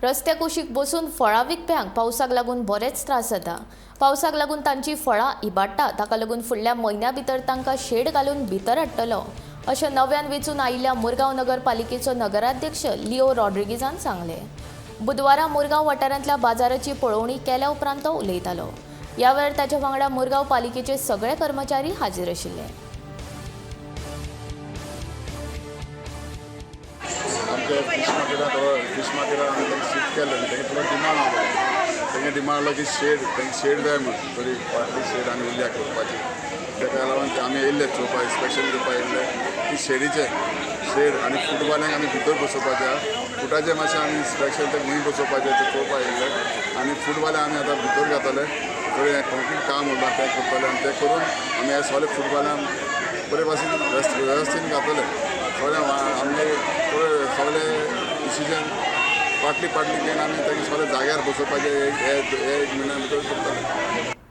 रस्त्या कुशीक बसून फळां विकप्यांक पावसाक लागून बरेच त्रास जाता। पावसाक लागून तांची फळां इबाडटा, ताका लागून फुडल्या म्हयन्या भितर तांकां शेड घालून भितर हाडटलो, अशें नव्यान वेंचून आयिल्ल्या मुरगांव नगरपालिकेचो नगराध्यक्ष लिओ रॉड्रिगीजान सांगलें। बुधवारा मुरगांव वाठारांतल्या बाजाराची पळोवणी केल्या उपरांत तो उलयतालो। ह्या वेळार ताच्या वांगडा मुरगांव पालिकेचे सगळे कर्मचारी हाजीर आशिल्ले। फिश मार्केटार आमी तांकां शिफ्ट केलें, तांकां थोडो डिमांड आसलो। तांकां डिमांड आसलो की शेड जाय म्हणून, थोडी पार्टी शेड आनी उरल्या करपाची। ताका लागून आमी येयल्ले चोवपा, इन्स्पेक्शन करपा येयल्ले की शेडीचे शेड आनी फुटबॉलांक आमी भितर बसोवपाचे आहा। फुटाचे मातशें आमी इन्स्पेक्शन ते खंय बसोवपाचें तें पळोवपा येयल्ले आनी फुटबॉलाक आमी आतां भितर घातले। थोडें कॉन्क्रीट काम उरलां तें करतले आनी तें करून आमी हे सगळे फुटबॉलांक बरे भाशेन वेवस्थीत घातले। सगळे आमगे सगळे डिसिजन पाटली घेवन आमी तांकां सगळे जाग्यार बसोवपाचें एक म्हयन्या भितर करतले।